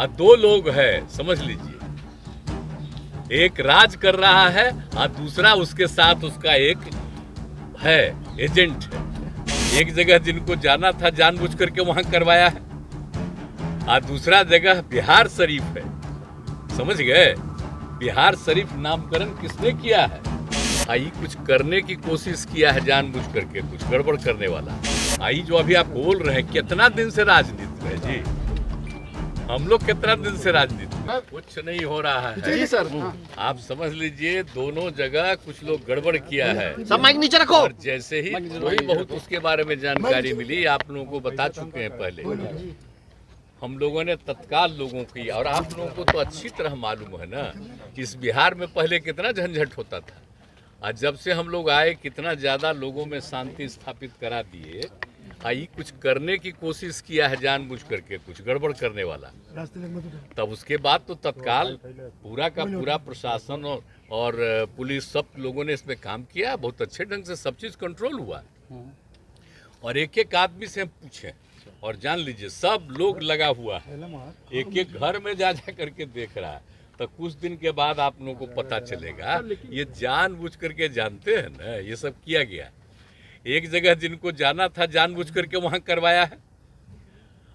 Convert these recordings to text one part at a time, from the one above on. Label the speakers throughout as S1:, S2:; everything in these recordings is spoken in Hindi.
S1: और दो लोग है, समझ लीजिए। एक राज कर रहा है और दूसरा उसके साथ उसका एक है एजेंट है। एक जगह जिनको जाना था जानबूझ करके वहां करवाया है और दूसरा जगह बिहार शरीफ है, समझ गए। बिहार शरीफ नामकरण किसने किया है? आई कुछ करने की कोशिश किया है जानबूझ करके, कुछ गड़बड़ करने वाला। आई जो अभी आप बोल रहे हैं, कितना दिन से राजनीति में जी, हम लोग कितना दिन से राजनीति में, कुछ नहीं हो रहा है
S2: जी सर।
S1: आप समझ लीजिए दोनों जगह कुछ लोग गड़बड़ किया है।
S2: सब माइक नीचे रखो।
S1: और जैसे ही थोड़ी बहुत उसके बारे में जानकारी मिली, आप लोगों को बता चुके हैं पहले। हम लोगों ने तत्काल लोगों की, और आप लोगों को तो अच्छी तरह मालूम है ना कि इस बिहार में पहले कितना झंझट होता था, और जब से हम लोग आए कितना ज़्यादा लोगों में शांति स्थापित करा दिए। आई कुछ करने की कोशिश किया है जानबूझ करके, कुछ गड़बड़ करने वाला। तब उसके बाद तो तत्काल पूरा का पूरा प्रशासन और पुलिस सब लोगों ने इसमें काम किया, बहुत अच्छे ढंग से सब चीज़ कंट्रोल हुआ। और एक एक आदमी से हम पूछे और जान लीजिए सब लोग लगा हुआ है, एक एक घर में जा जा करके देख रहा है। तो कुछ दिन के बाद आप लोगों को पता चलेगा, ये जानबूझ करके जानते हैं ना, ये सब किया गया। एक जगह जिनको जाना था जानबूझ करके वहां करवाया है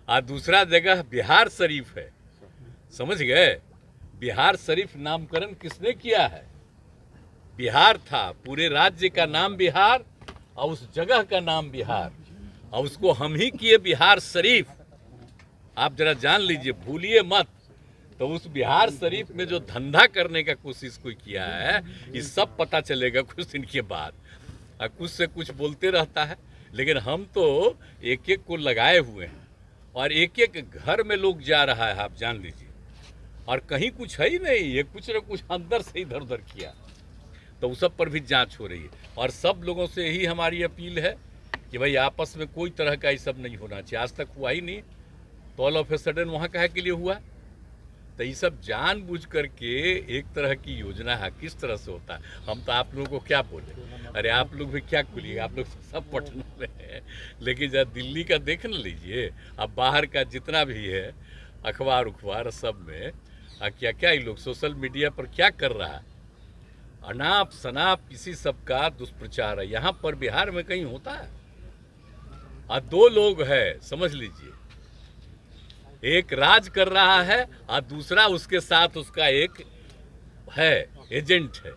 S1: और दूसरा जगह बिहार शरीफ है, समझ गए। बिहार शरीफ नामकरण किसने किया है? बिहार था, पूरे राज्य का नाम बिहार और उस जगह का नाम बिहार, और उसको हम ही किए बिहार शरीफ। आप जरा जान लीजिए, भूलिए मत। तो उस बिहार शरीफ में जो धंधा करने का कोशिश कोई किया है, ये सब पता चलेगा कुछ दिन के बाद। और कुछ से कुछ बोलते रहता है, लेकिन हम तो एक एक को लगाए हुए हैं और एक एक घर में लोग जा रहा है, आप जान लीजिए। और कहीं कुछ है ही नहीं, ये कुछ न कुछ अंदर से इधर उधर किया। तो उस सब पर भी जांच हो रही है और सब लोगों से यही हमारी अपील है कि भाई आपस में कोई तरह का ये सब नहीं होना चाहिए। आज तक हुआ ही नहीं, तो ऑल ऑफ ए सडन वहाँ काहे के लिए हुआ? तो ये सब जानबूझ करके एक तरह की योजना है, किस तरह से होता है। हम तो आप लोगों को क्या बोले, अरे आप लोग भी क्या बोलिए, आप लोग सब पटना में हैं, लेकिन जब दिल्ली का देख न लीजिए, अब बाहर का जितना भी है अखबार उखबार सब में क्या क्या ये लोग सोशल मीडिया पर क्या कर रहा है, अनाप शनाप किसी सब का दुष्प्रचार है। यहाँ पर बिहार में कहीं होता है? और दो लोग है, समझ लीजिए। एक राज कर रहा है और दूसरा उसके साथ उसका एक है एजेंट है,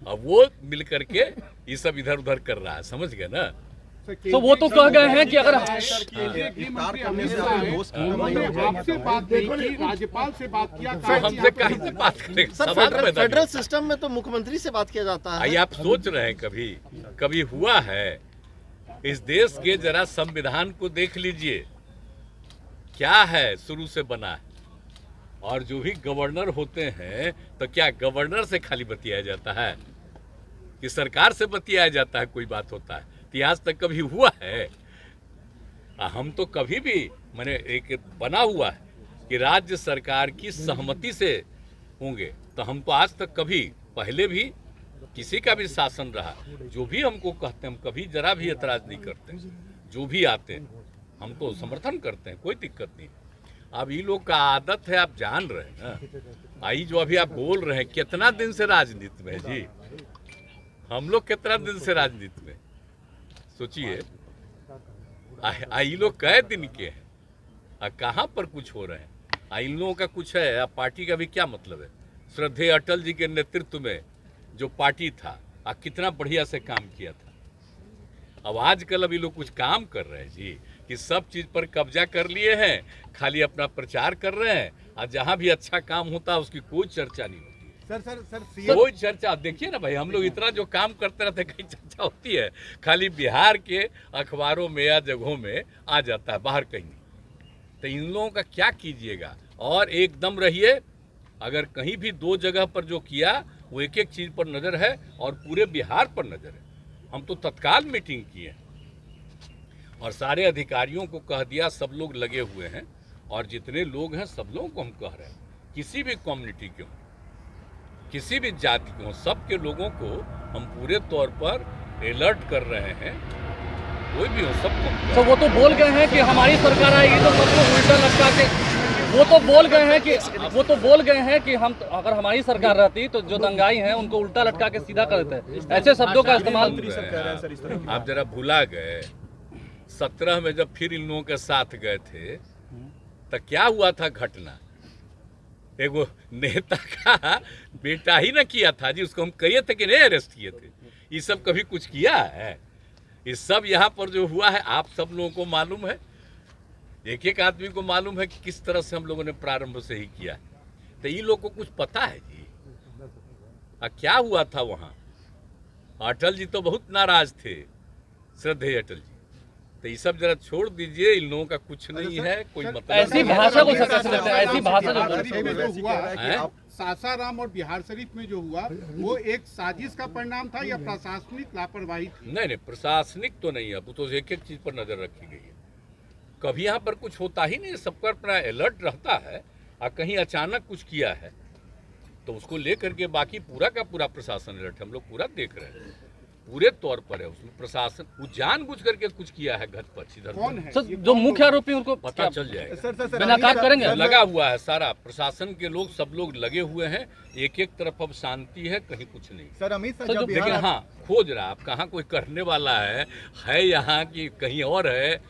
S1: और वो मिल करके ये सब इधर उधर कर रहा है, समझ गए ना।
S3: तो वो तो कह गए हैं कि अगर
S4: आपसे बात की, राज्यपाल से बात किया,
S1: हमसे कहीं से बात करेंगे?
S2: फेडरल सिस्टम में तो मुख्यमंत्री से बात किया जाता है।
S1: आप सोच रहे हैं कभी हुआ है? इस देश के जरा संविधान को देख लीजिए, क्या है शुरू से बना है। और जो भी गवर्नर होते हैं, तो क्या गवर्नर से खाली बतियाया जाता है कि सरकार से बतियाया जाता है? कोई बात होता है तो आज तक कभी हुआ है? हम तो कभी भी, मैंने एक बना हुआ है कि राज्य सरकार की सहमति से होंगे, तो हम तो आज तक कभी, पहले भी किसी का भी शासन रहा, जो भी हमको कहते हैं हम कभी जरा भी एतराज नहीं करते। जो भी आते हैं हम तो समर्थन करते हैं, कोई दिक्कत नहीं। अब ये लोग का आदत है, आप जान रहे हैं ना। आई जो अभी आप बोल रहे हैं, कितना दिन से राजनीति में जी, हम लोग कितना दिन से राजनीति में, सोचिए। ये लोग कै दिन के हैं, कहाँ पर कुछ हो रहे हैं। इन लोगों का कुछ है, अब पार्टी का भी क्या मतलब है? श्रद्धेय अटल जी के नेतृत्व में जो पार्टी था, कितना बढ़िया से काम किया था। अब आजकल अभी लोग कुछ काम कर रहे हैं जी, कि सब चीज पर कब्जा कर लिए हैं, खाली अपना प्रचार कर रहे हैं, और जहां भी अच्छा काम होता है उसकी कोई चर्चा नहीं होती। सर कोई चर्चा, देखिए ना भाई, हम लोग इतना जो काम करते रहते, कहीं चर्चा होती है? खाली बिहार के अखबारों में या जगहों में आ जाता है, बाहर कहीं नहीं। तो इन लोगों का क्या कीजिएगा। और एकदम रहिए, अगर कहीं भी दो जगह पर जो किया वो एक एक चीज पर नजर है और पूरे बिहार पर नजर है। हम तो तत्काल मीटिंग किए और सारे अधिकारियों को कह दिया, सब लोग लगे हुए हैं, और जितने लोग हैं सब लोगों को हम कह रहे हैं, किसी भी कम्युनिटी के हों, किसी भी जाति के हों, सबके लोगों को हम पूरे तौर पर अलर्ट कर रहे हैं। कोई भी हो, सबको।
S3: तो वो तो बोल गए हैं कि हमारी सरकार आएगी तो सबको उल्टा लटका के वो तो बोल गए हैं कि हम अगर हमारी सरकार रहती तो जो दंगाई हैं उनको उल्टा लटका के सीधा कर देते। ऐसे शब्दों का इस्तेमाल
S1: आप जरा भुला गए 17 में जब फिर इन लोगों के साथ गए थे तो क्या हुआ था घटना। एगो नेता का बेटा ही ना किया था जी, उसको हम कहे थे कि नहीं अरेस्ट किए थे। ये सब कभी कुछ किया है? ये सब यहाँ पर जो हुआ है आप सब लोगों को मालूम है, एक एक आदमी को मालूम है कि किस तरह से हम लोगों ने प्रारंभ से ही किया। तो ये लोग को कुछ पता है जी क्या हुआ था वहाँ। अटल जी तो बहुत नाराज थे, श्रद्धेय अटल जी। तो ये सब जरा छोड़ दीजिए, इन लोगों का कुछ नहीं है, कोई मतलब
S3: ऐसी भाषा को सकते हैं, ऐसी भाषा
S4: जो हुआ है सासाराम और बिहार शरीफ में जो हुआ वो एक साजिश का परिणाम था या प्रशासनिक लापरवाही थी?
S1: नहीं, प्रशासनिक तो नहीं है, वो तो एक एक चीज पर नजर रखी गई है। कभी यहाँ पर कुछ होता ही नहीं, सबका अपना अलर्ट रहता है। और कहीं अचानक कुछ किया है तो उसको लेकर के बाकी पूरा का पूरा प्रशासन अलर्ट है। हम लोग पूरा देख रहे हैं, पूरे तौर पर है उसमें प्रशासन। वो जानबूझ करके कुछ किया है घटपट इधर।
S4: कौन है
S3: सर, जो मुख्य आरोपी उनको
S1: पता चल जाएगा।
S3: बिना काट करेंगे।
S1: लगा हुआ है सारा प्रशासन के लोग, सब लोग लगे हुए हैं। एक एक तरफ अब शांति है, कहीं कुछ नहीं।
S5: सर अमित
S1: तो लेकिन हाँ खोज रहा, आप कहाँ कोई करने वाला है यहाँ की कहीं और है,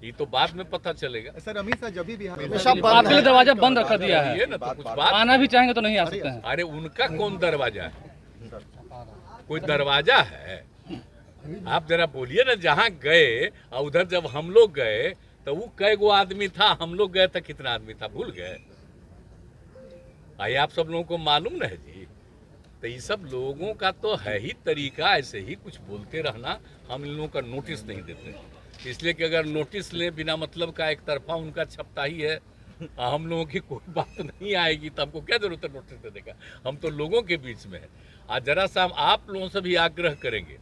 S1: ये तो बाद में पता चलेगा।
S5: सर अमित शाह जब भी बिहार
S3: आपके लिए दरवाजा बंद रखा दिया है,
S1: ना तो कुछ बात
S3: आना भी चाहेंगे तो नहीं आ सकते हैं।
S1: अरे उनका कौन दरवाजा है? कोई दरवाजा है? आप जरा बोलिए ना, जहाँ गए और उधर जब हम लोग गए तो वो कै गो आदमी था, हम लोग गए तो कितना आदमी था भूल गए? आइए आप सब लोगों को मालूम न है जी। तो ये सब लोगों का तो है ही तरीका, ऐसे ही कुछ बोलते रहना। हम इन लोगों का नोटिस नहीं देते, इसलिए कि अगर नोटिस लें बिना मतलब का, एक तरफा उनका छपता ही है, हम लोगों की कोई बात नहीं आएगी तो हमको क्या जरूरत है नोटिस देने का? हम तो लोगों के बीच में है। आज जरा सा हम आप लोगों से भी आग्रह करेंगे,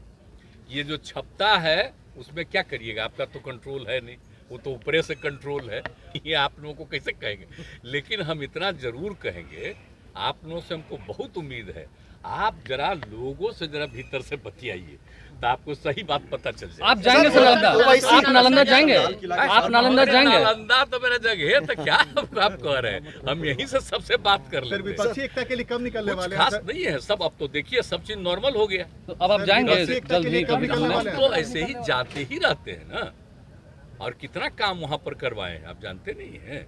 S1: ये जो छपता है उसमें क्या करिएगा? आपका तो कंट्रोल है नहीं, वो तो ऊपरे से कंट्रोल है, ये आप लोगों को कैसे कहेंगे? लेकिन हम इतना जरूर कहेंगे, आप लोगों से हमको बहुत उम्मीद है, आप जरा लोगों से जरा भीतर से बतियाइए तो आपको सही बात पता चल जाए।
S3: आप जाएंगे सर नालंदा? आप नालंदा जाएंगे? आप नालंदा जाएंगे?
S1: नालंदा तो मेरा जगह है, तो क्या आप कह रहे हैं? हम यहीं से सबसे बात कर लेंगे।
S5: विपक्षी एकता के लिए कब निकलने वाले हैं?
S1: खास नहीं है सब, अब तो देखिए सब चीज नॉर्मल हो गया।
S3: तो अब आप जाएंगे जल्द ही कभी?
S1: हम तो ऐसे ही जाते ही रहते हैं ना, और कितना काम वहाँ पर करवाए हैं आप जानते नहीं हैं।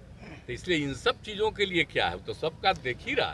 S1: तो इसलिए इन सब चीजों के लिए क्या है, तो सबका देख ही रहा है।